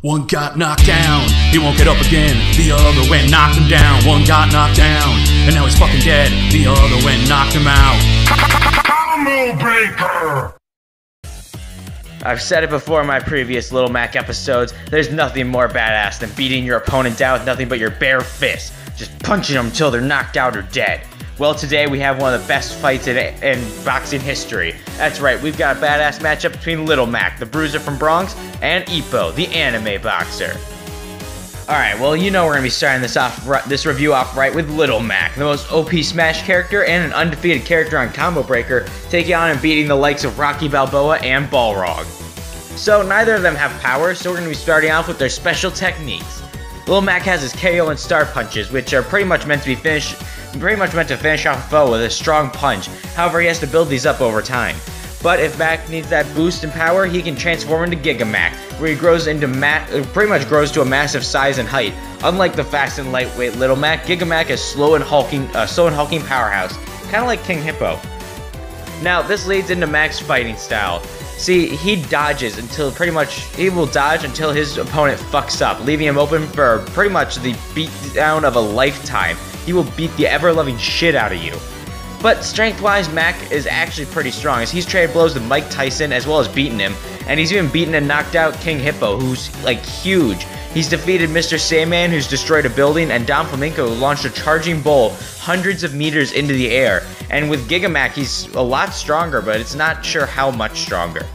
One got knocked down, he won't get up again. The other went and knocked him down. One got knocked down, and now he's fucking dead. The other went and knocked him out. Combo breaker! I've said it before in my previous Little Mac episodes, there's nothing more badass than beating your opponent down with nothing but your bare fist. Just punching them until they're knocked out or dead. Well, today we have one of the best fights in boxing history. That's right, we've got a badass matchup between Little Mac, the bruiser from Bronx, and Ippo, the anime boxer. Alright, well, you know we're going to be starting this review off right with Little Mac, the most OP Smash character and an undefeated character on Combo Breaker, taking on and beating the likes of Rocky Balboa and Balrog. So, neither of them have power, so we're going to be starting off with their special techniques. Little Mac has his KO and star punches, which are pretty much meant to finish off a foe with a strong punch. However, he has to build these up over time. But if Mac needs that boost in power, he can transform into Giga Mac, where he grows into pretty much grows to a massive size and height. Unlike the fast and lightweight Little Mac, Giga Mac is slow and hulking powerhouse, kind of like King Hippo. Now, this leads into Mac's fighting style. See, he will dodge until his opponent fucks up, leaving him open for pretty much the beatdown of a lifetime. He will beat the ever-loving shit out of you. But strength-wise, Mac is actually pretty strong, as he's traded blows with Mike Tyson as well as beaten him, and he's even beaten and knocked out King Hippo, who's like huge. He's defeated Mr. Sandman, who's destroyed a building, and Don Flamenco, who launched a charging bull hundreds of meters into the air. And with Giga Mac, he's a lot stronger, but it's not sure how much stronger.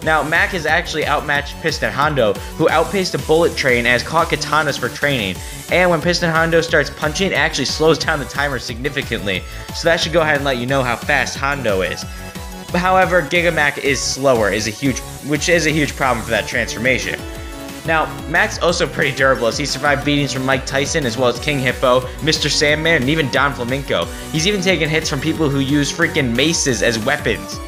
Now, Mac has actually outmatched Piston Hondo, who outpaced a bullet train and has caught katanas for training. And when Piston Hondo starts punching, it actually slows down the timer significantly. So that should go ahead and let you know how fast Hondo is. But however, Giga Mac is slower, which is a huge problem for that transformation. Now, Mac's also pretty durable, as he survived beatings from Mike Tyson as well as King Hippo, Mr. Sandman, and even Don Flamenco. He's even taken hits from people who use freaking maces as weapons.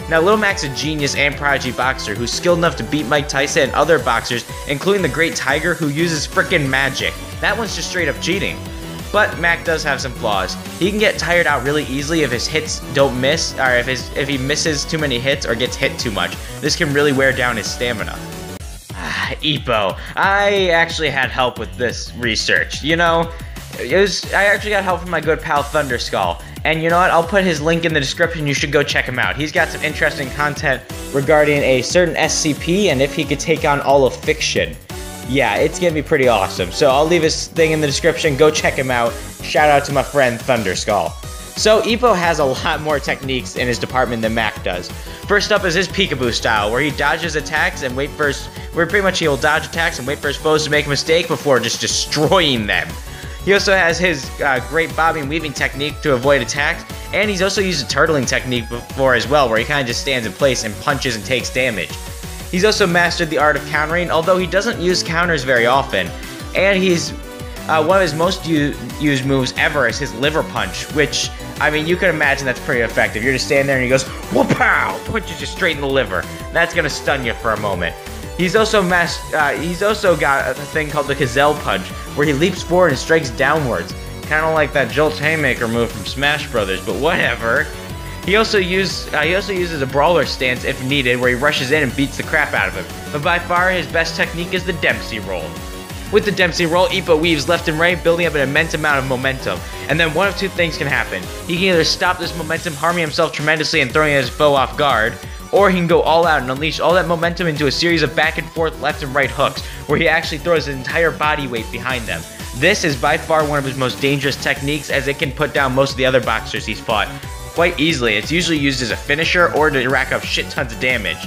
Now, Little Mac's a genius and prodigy boxer who's skilled enough to beat Mike Tyson and other boxers, including the Great Tiger, who uses frickin' magic. That one's just straight up cheating. But Mac does have some flaws. He can get tired out really easily if his hits don't miss, or if he misses too many hits or gets hit too much. This can really wear down his stamina. Ippo. I actually had help with this research. You know, I actually got help from my good pal Thunderskull. And you know what, I'll put his link in the description, you should go check him out. He's got some interesting content regarding a certain SCP and if he could take on all of fiction. Yeah, it's gonna be pretty awesome. So I'll leave his thing in the description, go check him out. Shout out to my friend Thunderskull. So Ippo has a lot more techniques in his department than Mac does. First up is his peekaboo style, where he dodges attacks and where pretty much he will dodge attacks and wait for his foes to make a mistake before just destroying them. He also has his great bobbing weaving technique to avoid attacks, and he's also used a turtling technique before as well, where he kind of just stands in place and punches and takes damage. He's also mastered the art of countering, although he doesn't use counters very often. And he's one of his most used moves ever is his liver punch, which, I mean, you can imagine that's pretty effective. You're just standing there and he goes, whoop-pow, punches you straight in the liver. That's gonna stun you for a moment. He's also got a thing called the Gazelle Punch, where he leaps forward and strikes downwards. Kind of like that Jolt's Haymaker move from Smash Brothers, but whatever. He also uses a brawler stance if needed, where he rushes in and beats the crap out of him. But by far, his best technique is the Dempsey Roll. With the Dempsey Roll, Ippo weaves left and right, building up an immense amount of momentum. And then one of two things can happen. He can either stop this momentum, harming himself tremendously and throwing his foe off guard, or he can go all out and unleash all that momentum into a series of back and forth left and right hooks, where he actually throws his entire body weight behind them. This is by far one of his most dangerous techniques, as it can put down most of the other boxers he's fought quite easily. It's usually used as a finisher or to rack up shit tons of damage.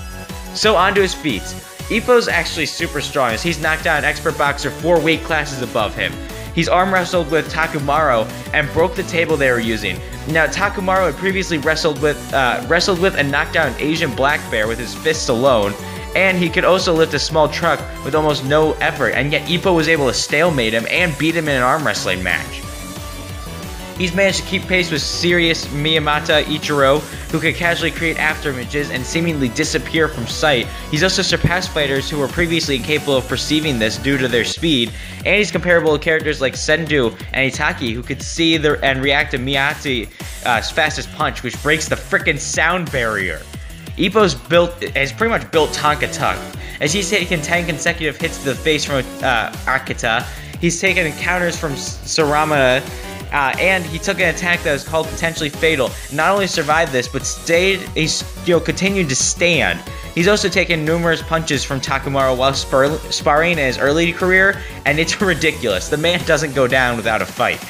So onto his feats. Ippo's actually super strong, as he's knocked out an expert boxer 4 weight classes above him. He's arm wrestled with Takumaro and broke the table they were using. Now, Takumaro had previously wrestled with and knocked down an Asian black bear with his fists alone, and he could also lift a small truck with almost no effort, and yet Ippo was able to stalemate him and beat him in an arm wrestling match. He's managed to keep pace with serious Miyamata Ichiro, who could casually create afterimages and seemingly disappear from sight. He's also surpassed fighters who were previously incapable of perceiving this due to their speed, and he's comparable to characters like Sendu and Itaki, who could see and react to Miyamoto's fastest punch, which breaks the frickin' sound barrier. has pretty much built Tonka Tuck, as he's taken 10 consecutive hits to the face from Akita. He's taken counters from Saramata, and he took an attack that was called potentially fatal. Not only survived this, but continued to stand. He's also taken numerous punches from Takumaru while sparring in his early career, and it's ridiculous. The man doesn't go down without a fight.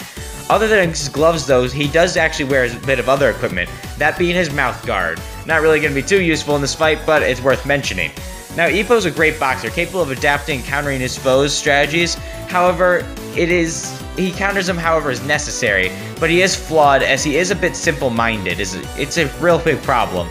Other than his gloves, though, he does actually wear a bit of other equipment, that being his mouth guard. Not really going to be too useful in this fight, but it's worth mentioning. Now, Ippo's a great boxer, capable of adapting and countering his foes' strategies. However, he counters them however as necessary, but he is flawed as he is a bit simple-minded. It's a real big problem.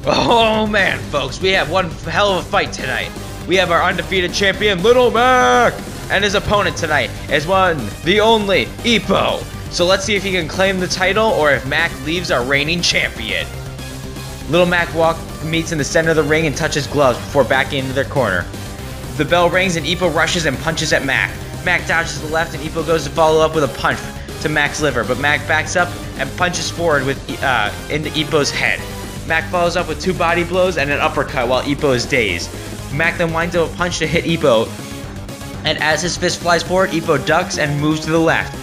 Oh man, folks, we have one hell of a fight tonight. We have our undefeated champion, Little Mac, and his opponent tonight is the only Ippo. So let's see if he can claim the title or if Mac leaves our reigning champion. Little Mac meets in the center of the ring and touches gloves before backing into their corner. The bell rings and Ippo rushes and punches at Mac. Mac dodges to the left and Ippo goes to follow up with a punch to Mac's liver, but Mac backs up and punches forward into Ippo's head. Mac follows up with 2 body blows and an uppercut while Ippo is dazed. Mac then winds up a punch to hit Ippo, and as his fist flies forward, Ippo ducks and moves to the left.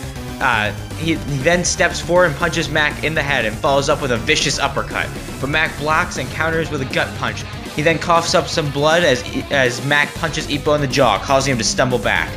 He then steps forward and punches Mac in the head and follows up with a vicious uppercut, but Mac blocks and counters with a gut punch. He then coughs up some blood as Mac punches Ippo in the jaw, causing him to stumble back.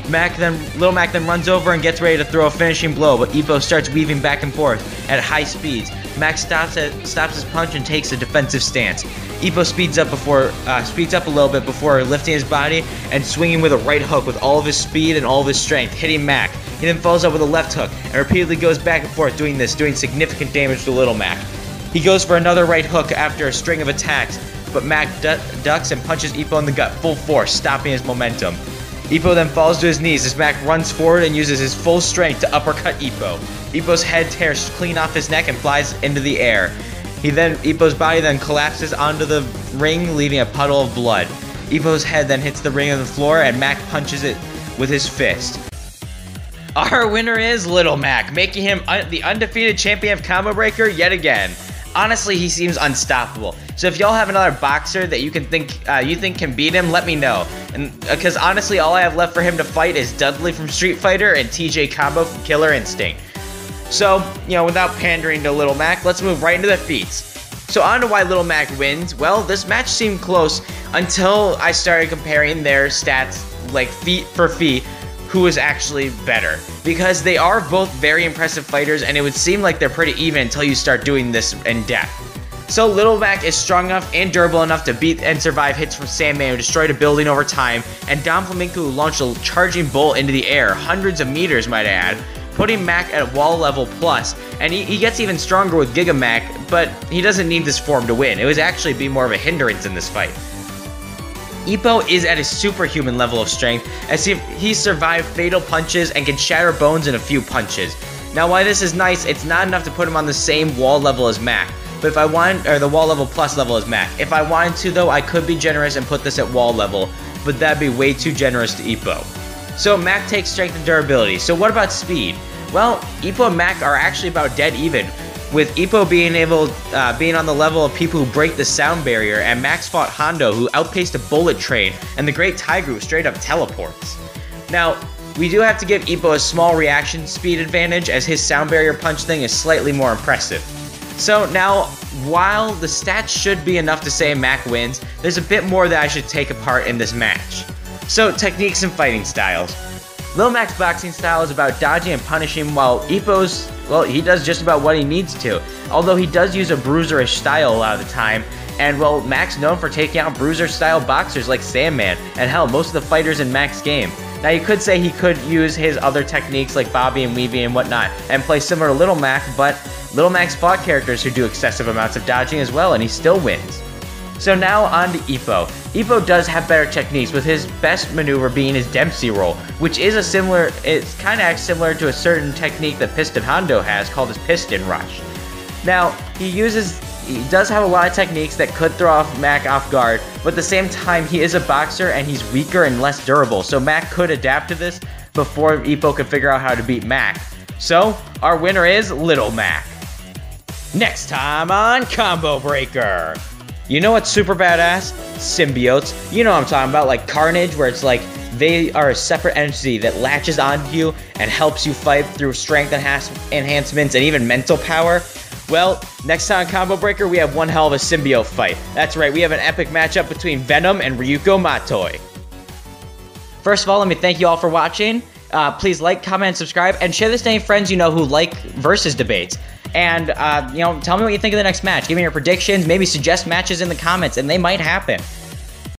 Little Mac then runs over and gets ready to throw a finishing blow, but Ippo starts weaving back and forth at high speeds. Mac stops his punch and takes a defensive stance. Ippo speeds up a little bit before lifting his body and swinging with a right hook with all of his speed and all of his strength, hitting Mac. He then follows up with a left hook and repeatedly goes back and forth doing significant damage to Little Mac. He goes for another right hook after a string of attacks, but Mac ducks and punches Ippo in the gut full force, stopping his momentum. Ippo then falls to his knees as Mac runs forward and uses his full strength to uppercut Ippo. Ippo's head tears clean off his neck and flies into the air. Ippo's body then collapses onto the ring, leaving a puddle of blood. Ippo's head then hits the ring of the floor and Mac punches it with his fist. Our winner is Little Mac, making him the undefeated champion of Combo Breaker yet again. Honestly, he seems unstoppable. So if y'all have another boxer that you think can beat him, let me know. And because honestly, all I have left for him to fight is Dudley from Street Fighter and TJ Combo from Killer Instinct. So, without pandering to Little Mac, let's move right into the feats. So on to why Little Mac wins. Well, this match seemed close until I started comparing their stats, like feat for feat, who was actually better. Because they are both very impressive fighters, and it would seem like they're pretty even until you start doing this in depth. So Little Mac is strong enough and durable enough to beat and survive hits from Sandman, who destroyed a building over time, and Don Flamenco, who launched a charging bolt into the air, hundreds of meters might I add, putting Mac at wall level plus, and he gets even stronger with Giga Mac, but he doesn't need this form to win. It would actually be more of a hindrance in this fight. Ippo is at a superhuman level of strength, as he survived fatal punches and can shatter bones in a few punches. Now while this is nice, it's not enough to put him on the same wall level as Mac, but if I want, or the wall level plus level as Mac. If I wanted to though, I could be generous and put this at wall level, but that'd be way too generous to Ippo. So Mac takes strength and durability. So what about speed? Well, Ippo and Mac are actually about dead even, with Ippo being on the level of people who break the sound barrier, and Max fought Hondo, who outpaced a bullet train, and the Great Tiger, who straight up teleports. Now, we do have to give Ippo a small reaction speed advantage, as his sound barrier punch thing is slightly more impressive. So now, while the stats should be enough to say Mac wins, there's a bit more that I should take apart in this match. So, techniques and fighting styles. Lil Mac's boxing style is about dodging and punishing, while Ippo's, well, he does just about what he needs to, although he does use a bruiserish style a lot of the time, and well, Mac's known for taking out bruiser-style boxers like Sandman, and hell, most of the fighters in Mac's game. Now you could say he could use his other techniques like bobbing and weaving and whatnot, and play similar to Little Mac, but Little Mac's fought characters who do excessive amounts of dodging as well, and he still wins. So now on to Ippo. Ippo does have better techniques, with his best maneuver being his Dempsey roll, which is it's kind of similar to a certain technique that Piston Hondo has called his Piston Rush. Now, he does have a lot of techniques that could throw Mac off guard, but at the same time, he is a boxer and he's weaker and less durable, so Mac could adapt to this before Ippo could figure out how to beat Mac. So, our winner is Little Mac. Next time on Combo Breaker. You know what's super badass? Symbiotes. You know what I'm talking about, like Carnage, where it's like they are a separate entity that latches onto you and helps you fight through strength enhancements and even mental power. Well, next time on Combo Breaker, we have one hell of a symbiote fight. That's right, we have an epic matchup between Venom and Ryuko Matoi. First of all, let me thank you all for watching. Please like, comment, and subscribe, and share this to any friends you know who like versus debates. And, tell me what you think of the next match. Give me your predictions, maybe suggest matches in the comments, and they might happen.